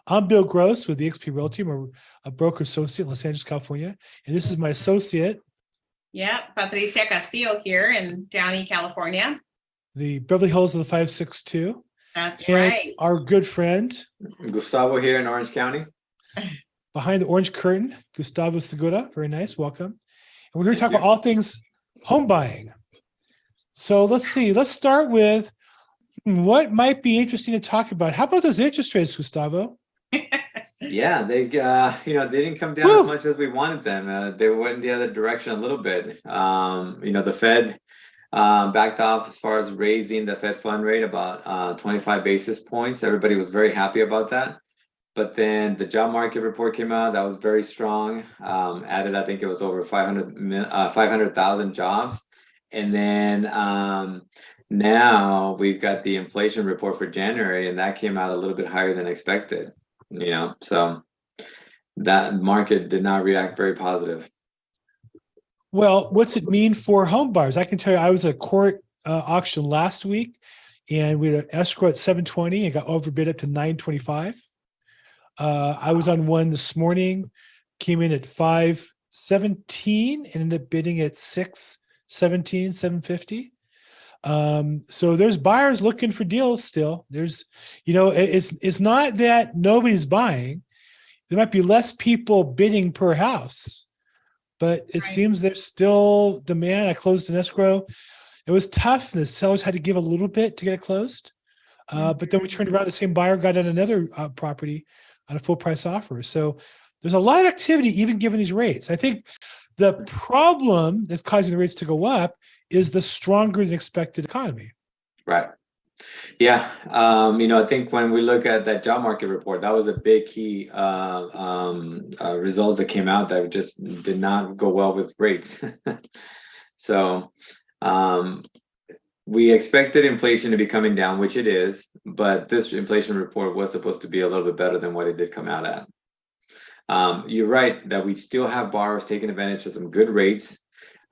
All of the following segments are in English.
I'm Bill Gross with eXp Realty. I'm a broker associate in Los Angeles, California. And this is my associate. Yeah, Patricia Castillo here in Downey, California. The Beverly Hills of the 562. That's and right. Our good friend. Gustavo here in Orange County. Behind the orange curtain, Gustavo Segura. Very nice. Welcome. And we're here to talk about all things home buying. So let's see. Let's start with what might be interesting to talk about. How about those interest rates, Gustavo? Yeah, they didn't come down as much as we wanted them. They went the other direction a little bit. The Fed backed off as far as raising the Fed fund rate about 25 basis points. Everybody was very happy about that. But then the job market report came out. That was very strong. Added, I think it was over 500,000 jobs. And then now we've got the inflation report for January, and that came out a little bit higher than expected. So that market did not react very positive. Well, what's it mean for home buyers? I can tell you, I was at a court auction last week, and we had an escrow at 720 and got overbid up to 925. I was on one this morning, came in at 517 and ended up bidding at 617, 750. So there's buyers looking for deals still. There's, it's not that nobody's buying. There might be less people bidding per house, but it seems there's still demand. I closed an escrow. It was tough. The sellers had to give a little bit to get it closed. But then we turned around, the same buyer got on another property on a full price offer. So there's a lot of activity, even given these rates. I think the problem that's causing the rates to go up is the stronger than expected economy. Right. Yeah. I think when we look at that job market report, that was a big key results that came out that just did not go well with rates. So we expected inflation to be coming down, which it is, but this inflation report was supposed to be a little bit better than what it did come out at. You're right that we still have borrowers taking advantage of some good rates.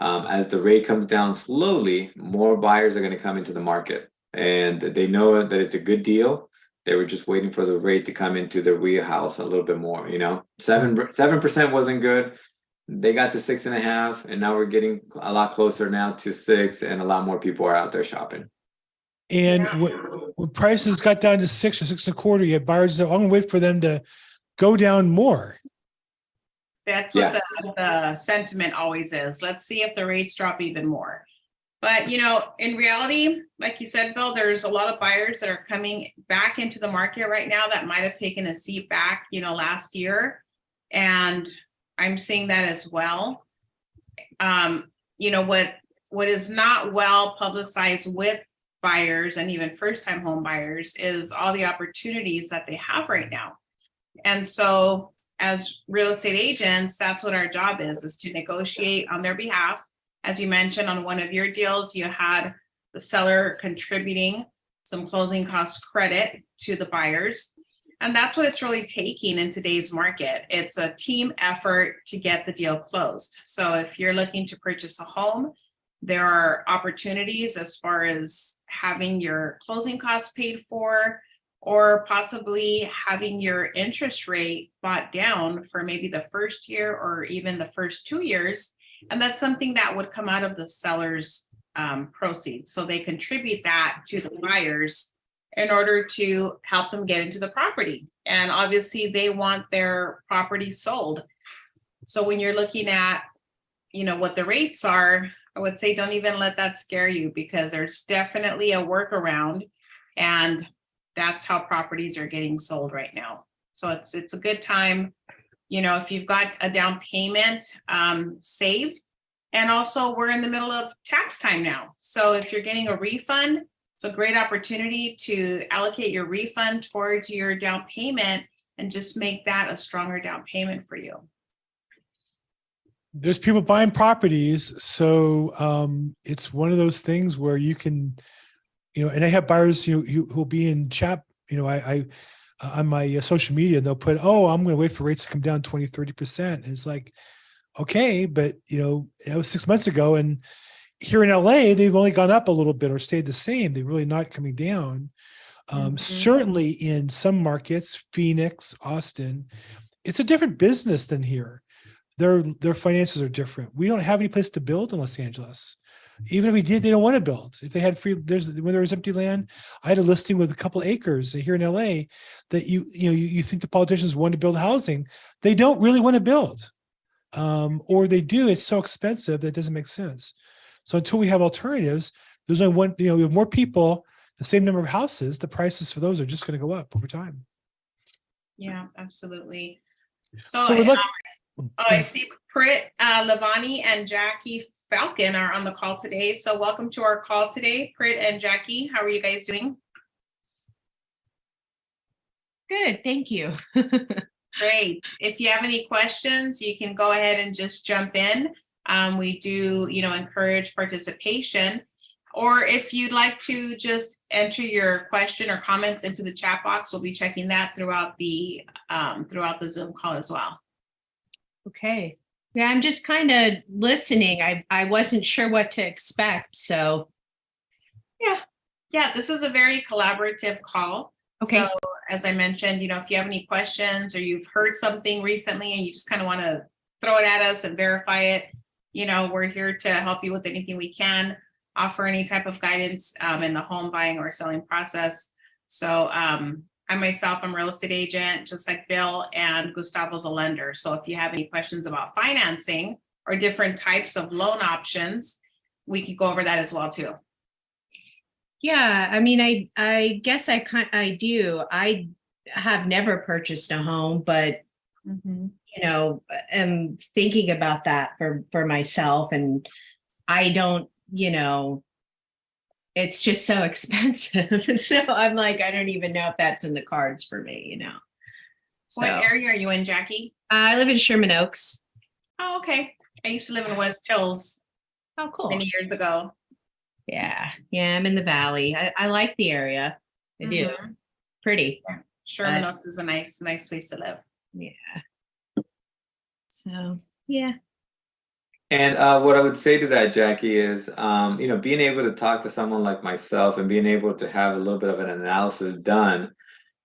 As the rate comes down slowly, more buyers are going to come into the market, and they know that it's a good deal. They were just waiting for the rate to come into their wheelhouse a little bit more. 7% wasn't good. They got to 6.5%, and now we're getting a lot closer now to 6%, and a lot more people are out there shopping. And when prices got down to 6 or 6.25, you had buyers that, I'm going to wait for them to go down more. That's what the sentiment always is. Let's see if the rates drop even more. But, in reality, like you said, Bill, there's a lot of buyers that are coming back into the market right now that might have taken a seat back, last year. And I'm seeing that as well. What is not well publicized with buyers and even first-time home buyers is all the opportunities that they have right now. And so as real estate agents, that's what our job is to negotiate on their behalf. As you mentioned, on one of your deals, you had the seller contributing some closing cost credit to the buyers. And that's what it's really taking in today's market. It's a team effort to get the deal closed. So if you're looking to purchase a home, there are opportunities as far as having your closing costs paid for, or possibly having your interest rate brought down for maybe the first year or even the first 2 years. And that's something that would come out of the seller's proceeds. So they contribute that to the buyers in order to help them get into the property. And obviously they want their property sold. So when you're looking at, what the rates are, I would say don't even let that scare you, because there's definitely a workaround, and that's how properties are getting sold right now. So it's a good time, if you've got a down payment saved. And also we're in the middle of tax time now. So if you're getting a refund, it's a great opportunity to allocate your refund towards your down payment and just make that a stronger down payment for you. There's people buying properties. So it's one of those things where you can, and I have buyers who'll be in chat, I on my social media, they'll put, I'm going to wait for rates to come down 20, 30%. And it's like, okay, but that was 6 months ago. And here in LA, they've only gone up a little bit or stayed the same. They're really not coming down. Mhm. Certainly in some markets, Phoenix, Austin, it's a different business than here. Their finances are different. We don't have any place to build in Los Angeles. Even if we did, they don't want to build. If they had free, when there was empty land, I had a listing with a couple acres here in LA that you think the politicians want to build housing. They don't really want to build. Or they do, it's so expensive that it doesn't make sense. So until we have alternatives, there's only one, we have more people, the same number of houses, the prices for those are just going to go up over time. Yeah, absolutely. So, So we're looking. I see Prit Lavani and Jackie Falcon are on the call today. So welcome to our call today, Prit and Jackie. How are you guys doing? Good, thank you. Great. If you have any questions, you can go ahead and just jump in. We do, encourage participation. Or if you'd like to just enter your question or comments into the chat box, we'll be checking that throughout the Zoom call as well. Okay. Yeah, I'm just kind of listening. I wasn't sure what to expect, so. Yeah, this is a very collaborative call. Okay. So as I mentioned, if you have any questions or you've heard something recently and you just kind of want to throw it at us and verify it, we're here to help you with anything we can, offer any type of guidance in the home buying or selling process. So I myself, I'm a real estate agent, just like Bill, and Gustavo's a lender. So if you have any questions about financing or different types of loan options, we could go over that as well too. Yeah, I mean, I guess I do. I have never purchased a home, but am thinking about that for myself, and I don't, it's just so expensive. So I'm like, I don't even know if that's in the cards for me, So What area are you in, Jackie? I live in Sherman Oaks. Oh, okay. I used to live in West Hills Oh, cool. many years ago. Yeah, I'm in the valley. I like the area. I do. Mhm. Pretty. Sherman Oaks is a nice place to live. Yeah. So, yeah. And what I would say to that, Jackie, is being able to talk to someone like myself and being able to have a little bit of an analysis done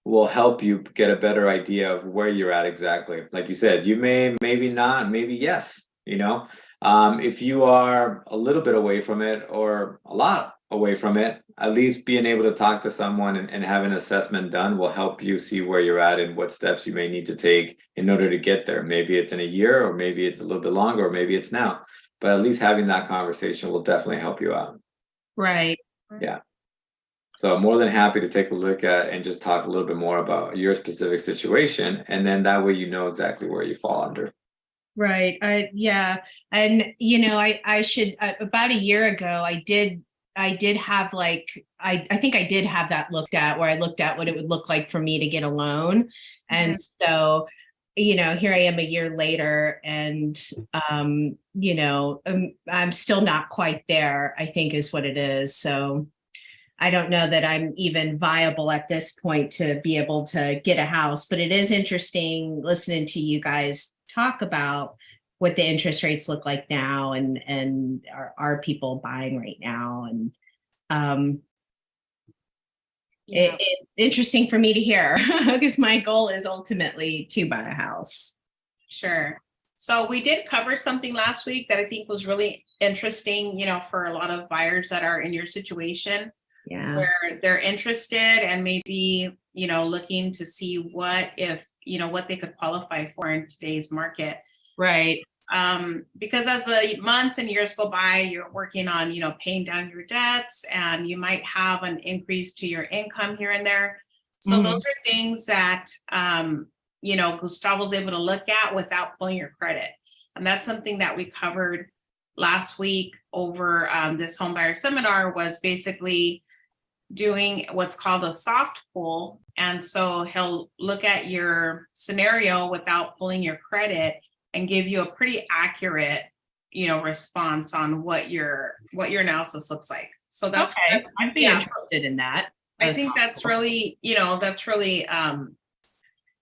will help you get a better idea of where you're at exactly. Like you said, you maybe not, maybe yes. If you are a little bit away from it or a lot away from it, at least being able to talk to someone and have an assessment done will help you see where you're at and what steps you may need to take in order to get there. Maybe it's in a year, or maybe it's a little bit longer, or maybe it's now. But at least having that conversation will definitely help you out. Right. Yeah. So I'm more than happy to take a look at and just talk a little bit more about your specific situation. And then that way you know exactly where you fall under. Right. Yeah. And, I should, about a year ago, I did have I think I did have that looked at, where I looked at what it would look like for me to get a loan. And so, here I am a year later, and, I'm still not quite there, I think is what it is. So I don't know that I'm even viable at this point to be able to get a house, but it is interesting listening to you guys talk about what the interest rates look like now, and are people buying right now, and it's interesting for me to hear, because my goal is ultimately to buy a house. Sure. So we did cover something last week that I think was really interesting, for a lot of buyers that are in your situation. Yeah. Where they're interested and maybe, looking to see what they could qualify for in today's market. Right. Because as the months and years go by, you're working on, paying down your debts, and you might have an increase to your income here and there. So those are things that, Gustavo's able to look at without pulling your credit. And that's something that we covered last week over this homebuyer seminar, was basically doing what's called a soft pull. And so he'll look at your scenario without pulling your credit and give you a pretty accurate, response on what your analysis looks like. So that's okay. I'd be interested in that. I think that's really,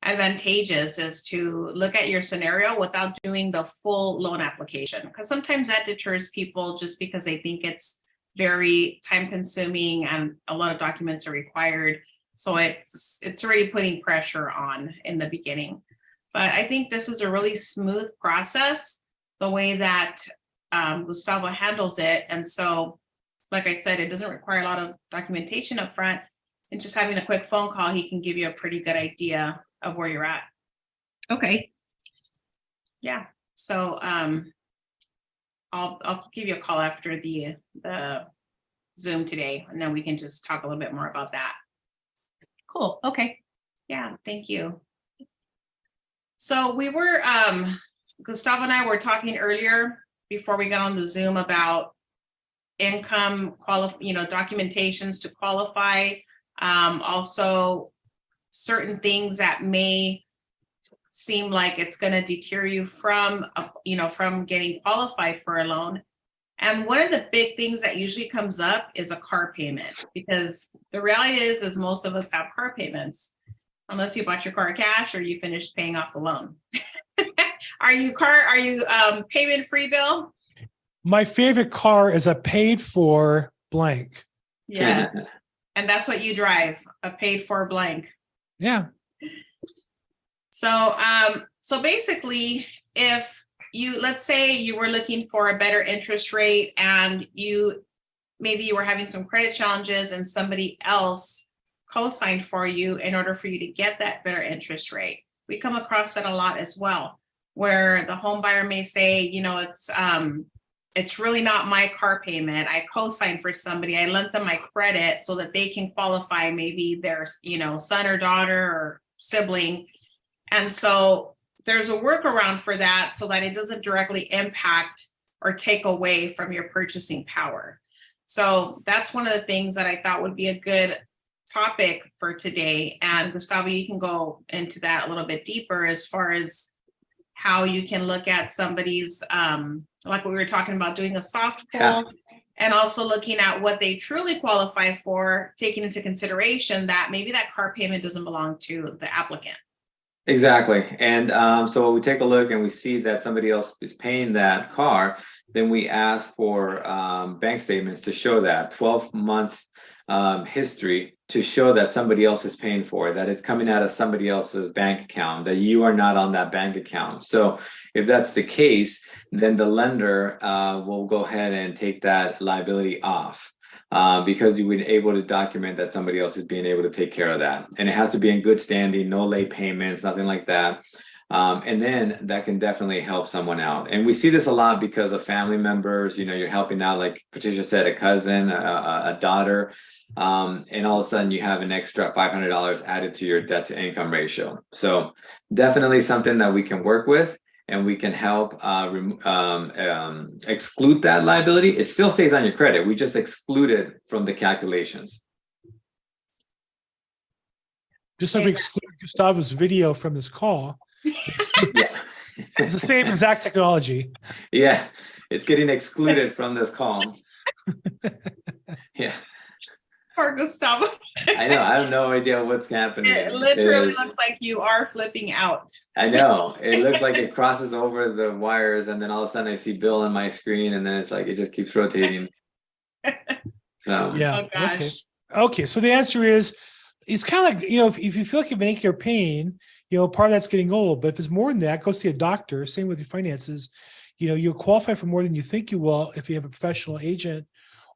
advantageous, is to look at your scenario without doing the full loan application, because sometimes that deters people just because they think it's very time consuming and a lot of documents are required. So it's already putting pressure on in the beginning. But I think this is a really smooth process, the way that Gustavo handles it. And so, like I said, it doesn't require a lot of documentation up front. And just having a quick phone call, he can give you a pretty good idea of where you're at. Okay. Yeah. So I'll give you a call after the Zoom today, and then we can just talk a little bit more about that. Cool. Okay. Yeah, thank you. So we were Gustavo and I were talking earlier before we got on the Zoom about income documentations to qualify. Also certain things that may seem like it's going to deter you from getting qualified for a loan. And one of the big things that usually comes up is a car payment, because the reality is most of us have car payments, unless you bought your car cash or you finished paying off the loan. Are you payment free, Bill? My favorite car is a paid for blank. Yes. And that's what you drive, a paid for blank. Yeah. So basically, if let's say you were looking for a better interest rate and maybe you were having some credit challenges and somebody else co-signed for you in order for you to get that better interest rate. We come across that a lot as well, where the home buyer may say, it's really not my car payment. I co-signed for somebody. I lent them my credit so that they can qualify, maybe their, son or daughter or sibling. And so there's a workaround for that so that it doesn't directly impact or take away from your purchasing power. So that's one of the things that I thought would be a good topic for today. And Gustavo, you can go into that a little bit deeper as far as how you can look at somebody's, like what we were talking about, doing a soft pull, and also looking at what they truly qualify for, taking into consideration that maybe that car payment doesn't belong to the applicant. Exactly. And so we take a look and we see that somebody else is paying that car, then we ask for bank statements to show that 12-month history to show that somebody else is paying for it, that it's coming out of somebody else's bank account, that you are not on that bank account. So if that's the case, then the lender will go ahead and take that liability off. Because you were able to document that somebody else is being able to take care of that. And it has to be in good standing, no late payments, nothing like that. And then that can definitely help someone out. And we see this a lot because of family members, you're helping out, like Patricia said, a cousin, a daughter, and all of a sudden you have an extra $500 added to your debt to income ratio. So definitely something that we can work with. And we can help exclude that liability. It still stays on your credit. We just exclude it from the calculations. Just like we exclude Gustavo's video from this call. Yeah. It's the same exact technology. Yeah, it's getting excluded from this call. Yeah. Poor Gustavo. I know. I have no idea what's happening. It literally looks like you are flipping out. I know. It looks like it crosses over the wires, and then all of a sudden I see Bill on my screen, and then it's like it just keeps rotating. So yeah. Oh gosh. Okay. So the answer is, it's kind of like, if you feel like you've been aching or pain, part of that's getting old. But if it's more than that, go see a doctor. Same with your finances. You'll qualify for more than you think you will if you have a professional agent,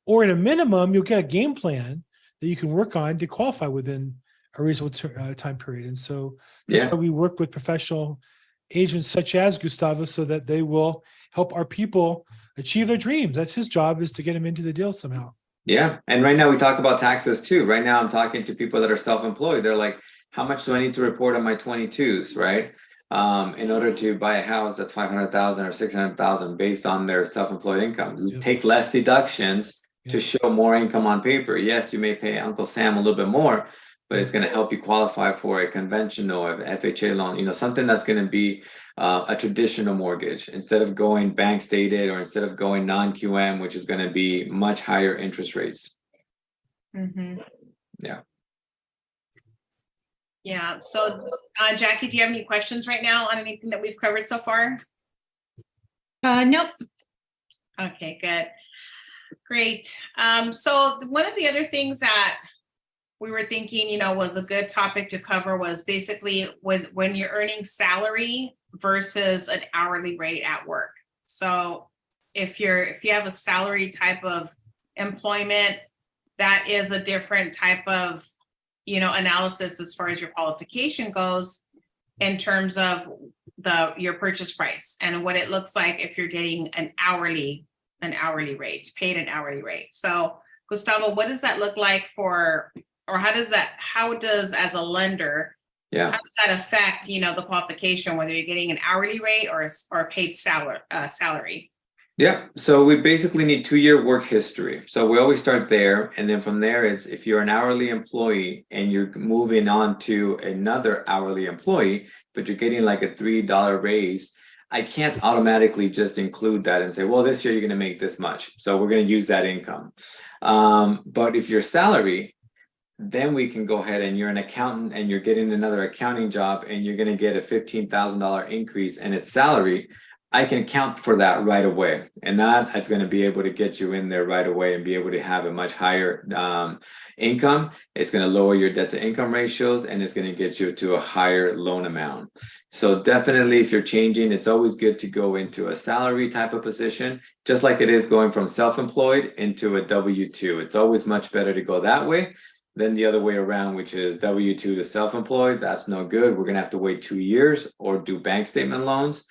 or at a minimum, you'll get a game plan that you can work on to qualify within a reasonable time period. And so that's why we work with professional agents such as Gustavo, so that they will help our people achieve their dreams. That's his job, is to get them into the deal somehow. Yeah. And right now we talk about taxes too. Right now I'm talking to people that are self-employed. They're like, how much do I need to report on my 22s, right? In order to buy a house that's 500,000 or 600,000 based on their self-employed income. Take less deductions to show more income on paper. Yes, you may pay Uncle Sam a little bit more, but it's going to help you qualify for a conventional FHA loan, something that's going to be a traditional mortgage, instead of going bank stated, or instead of going non-QM, which is going to be much higher interest rates. Mm-hmm. Yeah. Yeah. So Jackie, do you have any questions right now on anything that we've covered so far? Nope. Okay, good. Great. So one of the other things that we were thinking, you know, was a good topic to cover was basically when you're earning salary versus an hourly rate at work. So if you have a salary type of employment, that is a different type of, you know, analysis as far as your qualification goes in terms of your purchase price and what it looks like if you're getting an hourly rate, paid an hourly rate. So Gustavo, what does that look like for, or how does as a lender, Yeah. how does that affect, you know, the qualification, whether you're getting an hourly rate or a paid salary? Yeah, so we basically need 2-year work history. So we always start there. And then from there, it's if you're an hourly employee and you're moving on to another hourly employee, but you're getting like a $3 raise, I can't automatically just include that and say, well, this year you're going to make this much, so we're going to use that income. But if you're salary, then we can go ahead and you're an accountant and you're getting another accounting job and you're going to get a $15,000 increase in its salary. I can account for that right away. And that is going to be able to get you in there right away and be able to have a much higher income. It's going to lower your debt to income ratios and it's going to get you to a higher loan amount. So definitely if you're changing, it's always good to go into a salary type of position, just like it is going from self-employed into a W-2. It's always much better to go that way than the other way around, which is W-2 to self-employed. That's no good. We're going to have to wait 2 years or do bank statement loans.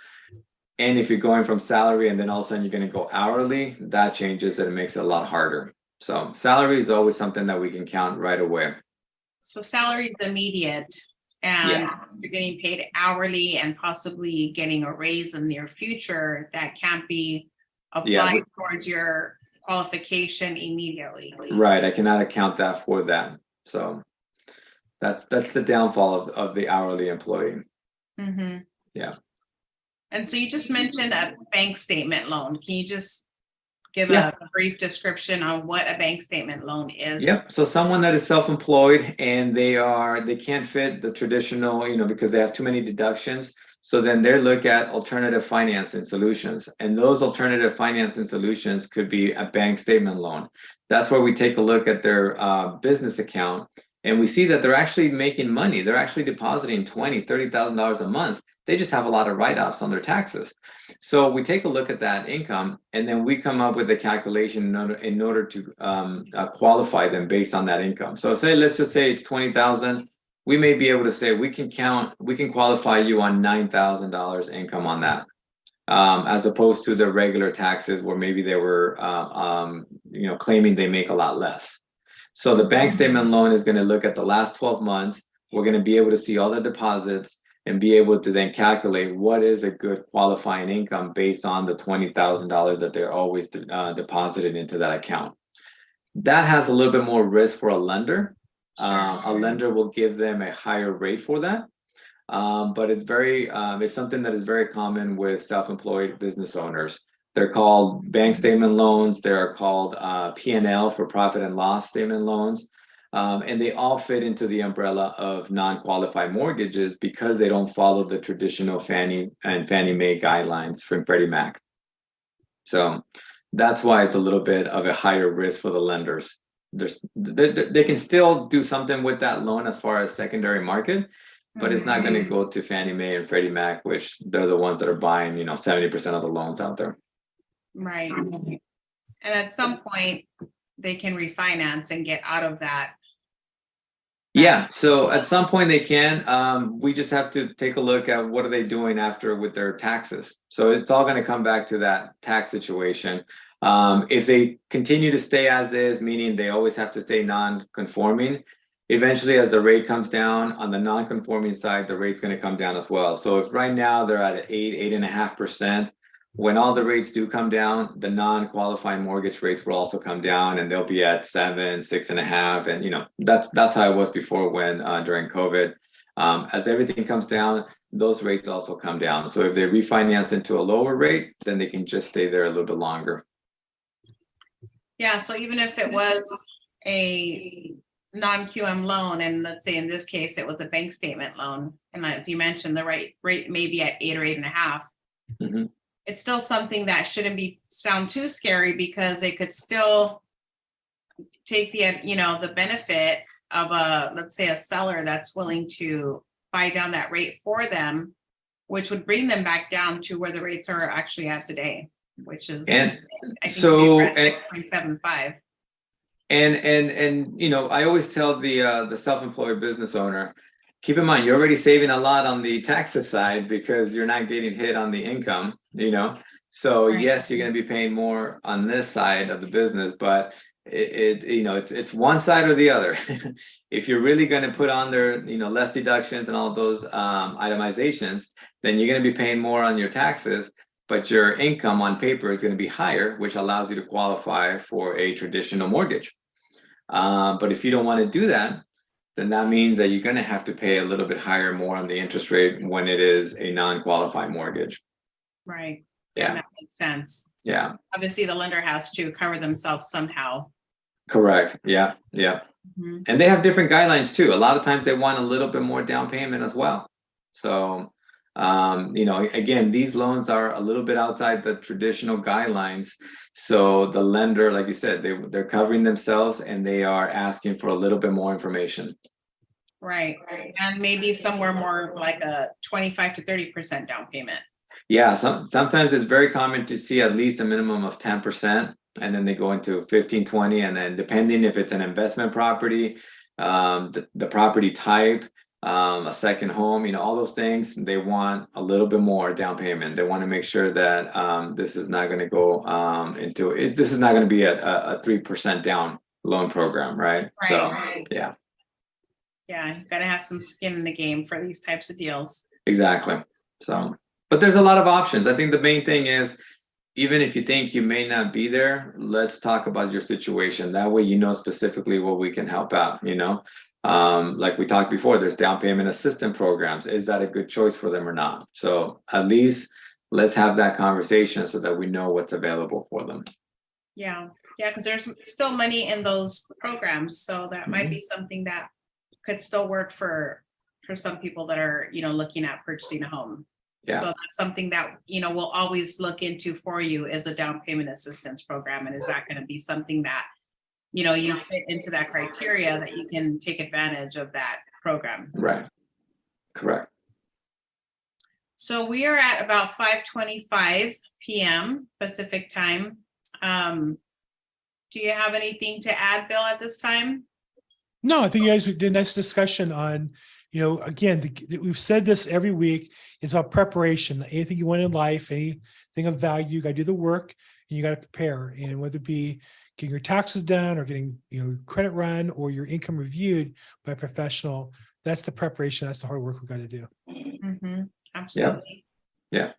And if you're going from salary and then all of a sudden you're going to go hourly, that changes and it makes it a lot harder. So salary is always something that we can count right away. So salary is immediate and you're getting paid hourly and possibly getting a raise in the near future that can't be applied towards your qualification immediately. Right. I cannot account that for that. So that's the downfall of the hourly employee. Mm-hmm. Yeah. And so you just mentioned a bank statement loan. Can you just give a brief description on what a bank statement loan is? Yep. So someone that is self-employed and they can't fit the traditional, you know, because they have too many deductions. So then they look at alternative financing solutions. And those alternative financing solutions could be a bank statement loan. That's where we take a look at their business account. And we see that they're actually making money. They're actually depositing $20,000, $30,000 a month. They just have a lot of write-offs on their taxes. So we take a look at that income, and then we come up with a calculation in order to qualify them based on that income. So let's just say it's $20,000. We may be able to say we can qualify you on $9,000 income on that, as opposed to the regular taxes where maybe they were claiming they make a lot less. So the bank statement loan is going to look at the last 12 months. We're going to be able to see all the deposits and be able to then calculate what is a good qualifying income based on the $20,000 that they're always deposited into that account. That has a little bit more risk for a lender. A lender will give them a higher rate for that. But it's something that is very common with self-employed business owners. They're called bank statement loans. They're called P&L, for profit and loss statement loans. And they all fit into the umbrella of non-qualified mortgages because they don't follow the traditional Fannie and Fannie Mae guidelines from Freddie Mac. So that's why it's a little bit of a higher risk for the lenders. They can still do something with that loan as far as secondary market, but it's not going to go to Fannie Mae and Freddie Mac, which they're the ones that are buying, 70% of the loans out there. Right. And at some point they can refinance and get out of that. Yeah, so at some point they can. We just have to take a look at what are they doing after with their taxes. So it's all going to come back to that tax situation. If they continue to stay as is, meaning they always have to stay non-conforming, eventually as the rate comes down on the non-conforming side, the rate's going to come down as well. So if right now they're at 8.5%, when all the rates do come down, the non-qualifying mortgage rates will also come down and they'll be at 7, 6.5. And that's how it was before when during COVID. As everything comes down, those rates also come down. So if they refinance into a lower rate, then they can just stay there a little bit longer. Yeah, so even if it was a non-QM loan, and let's say in this case it was a bank statement loan, and as you mentioned, the rate may be at 8 or 8.5. Mm-hmm. It's still something that shouldn't sound too scary because they could still take the benefit of let's say a seller that's willing to buy down that rate for them, which would bring them back down to where the rates are actually at today, which is, And I think so, we're at 6.75. And I always tell the self-employed business owner, keep in mind, you're already saving a lot on the taxes side because you're not getting hit on the income, So Right. yes, you're going to be paying more on this side of the business, but it's one side or the other. If you're really going to put on there, less deductions and all those itemizations, then you're going to be paying more on your taxes, but your income on paper is going to be higher, which allows you to qualify for a traditional mortgage. But if you don't want to do that, then that means that you're going to have to pay a little bit higher more on the interest rate when it is a non-qualified mortgage. Right. Yeah. That makes sense. Yeah. Obviously, the lender has to cover themselves somehow. Correct. Yeah. Mhm. And they have different guidelines too. A lot of times they want a little bit more down payment as well. So, again, these loans are a little bit outside the traditional guidelines. So the lender, like you said, they're covering themselves and they are asking for a little bit more information. Right. And maybe somewhere more like a 25 to 30% down payment. Yeah, sometimes it's very common to see at least a minimum of 10%, and then they go into 15, 20, and then depending if it's an investment property, the property type, a second home, all those things, they want a little bit more down payment. They want to make sure that this is not going to go into it. This is not going to be a 3% down loan program, right? So, Right. yeah. Yeah, you gotta have some skin in the game for these types of deals. Exactly. So, but there's a lot of options. I think the main thing is, even if you think you may not be there, let's talk about your situation. That way, specifically what we can help out, like we talked before, there's down payment assistance programs. Is that a good choice for them or not? So at least let's have that conversation so that we know what's available for them. Yeah, because there's still money in those programs. So that might be something that could still work for some people that are, looking at purchasing a home. Yeah. So that's something that, we'll always look into for you as a down payment assistance program. And is that going to be something that, you fit into that criteria that you can take advantage of that program? Right. Correct. So we are at about 5:25 p.m. Pacific time. Do you have anything to add, Bill, at this time? No, I think you guys did a nice discussion on, again, we've said this every week. It's about preparation. Anything you want in life, anything of value, you got to do the work and you got to prepare. And whether it be getting your taxes done or getting, credit run or your income reviewed by a professional, that's the preparation. That's the hard work we got to do. Mm-hmm. Absolutely. Yeah.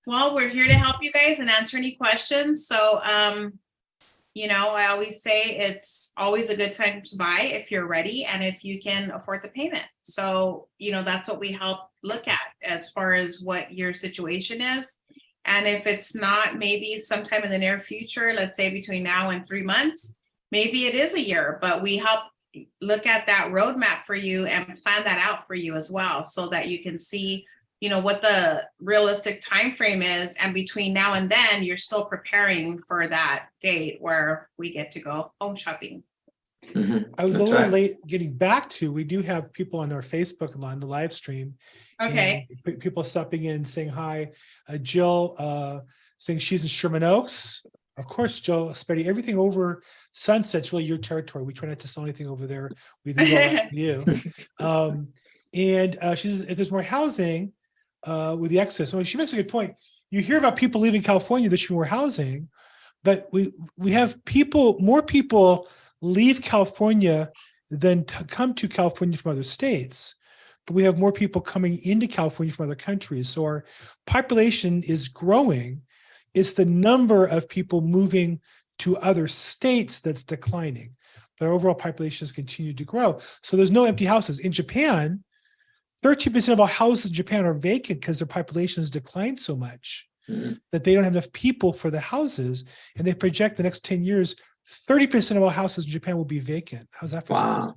Well, we're here to help you guys and answer any questions. So, I always say it's always a good time to buy if you're ready and if you can afford the payment. So, that's what we help look at as far as what your situation is. And if it's not, maybe sometime in the near future, let's say between now and 3 months, maybe it is a year, but we help look at that roadmap for you and plan that out for you as well, so that you can see what the realistic time frame is, and between now and then you're still preparing for that date where we get to go home shopping. Mm-hmm. I was a little late getting back to, we do have people on our Facebook line, the live stream. Okay. And people stopping in and saying hi. Jill saying she's in Sherman Oaks. Of course, Jill, Spetty, everything over Sunset's really your territory. We try not to sell anything over there. We leave all that to you. And she says, if there's more housing, with the excess. Well, she makes a good point. You hear about people leaving California, there should be more housing, but we have more people leave California than come to California from other states. But we have more people coming into California from other countries. So our population is growing. It's the number of people moving to other states that's declining. But our overall population has continued to grow. So there's no empty houses. In Japan, 13% of all houses in Japan are vacant because their population has declined so much that they don't have enough people for the houses. And they project the next 10 years, 30% of all houses in Japan will be vacant. How's that for Wow.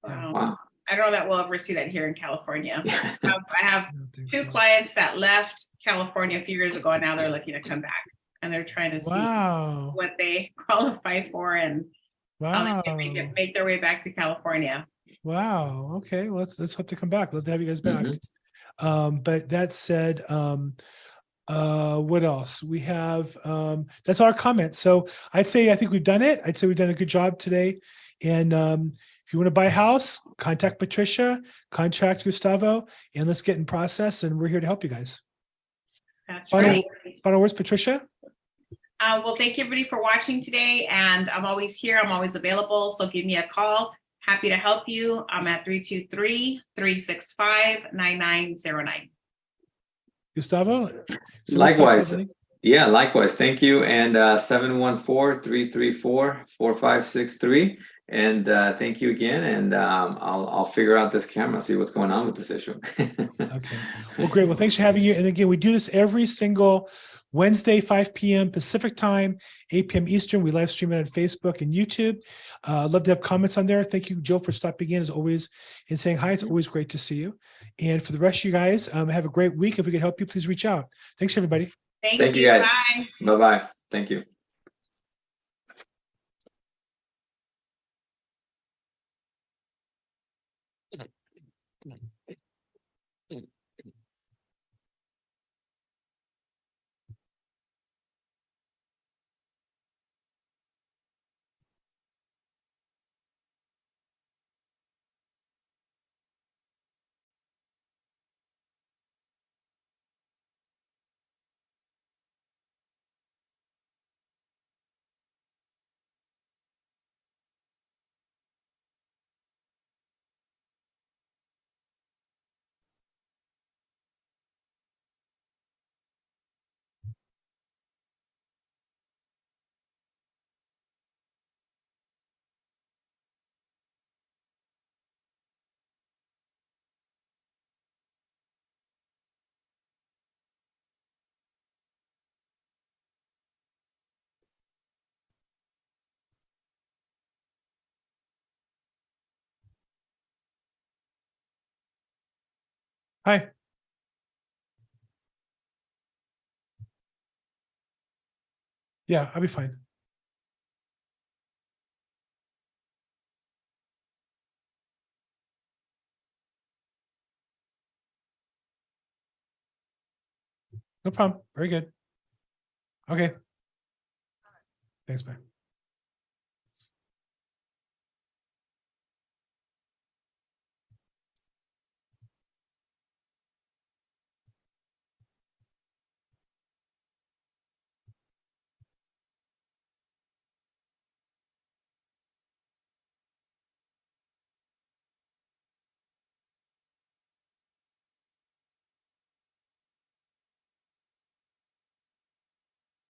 Wow. I don't know that we'll ever see that here in California. I have two clients that left California a few years ago, and now they're looking to come back, and they're trying to see what they qualify for and Wow. Make their way back to California. Wow. Okay. Well, let's hope to come back. Love to have you guys back. Mhm. But that said, what else? We have that's our comment. So I think we've done it. I'd say we've done a good job today. And if you want to buy a house, contact Patricia, contact Gustavo, and let's get in process. And we're here to help you guys. That's Final, right. final words, Patricia. Well, thank you everybody for watching today, and I'm always here. I'm always available. So give me a call. Happy to help you. I'm at 323-365-9909. Gustavo. Likewise. Yeah, likewise. Thank you. And 714-334-4563. And thank you again. And I'll figure out this camera, see what's going on with this issue. Okay. Well, great. Well, thanks for having you. And again, we do this every single Wednesday, 5 p.m. Pacific time, 8 p.m. Eastern. We live stream it on Facebook and YouTube. I'd love to have comments on there. Thank you, Joe, for stopping in as always and saying hi. It's always great to see you. And for the rest of you guys, have a great week. If we can help you, please reach out. Thanks, everybody. Thank you. Guys. Bye. Bye-bye. Thank you. Hi. Yeah, I'll be fine. No problem. Very good. Okay. Thanks, bye.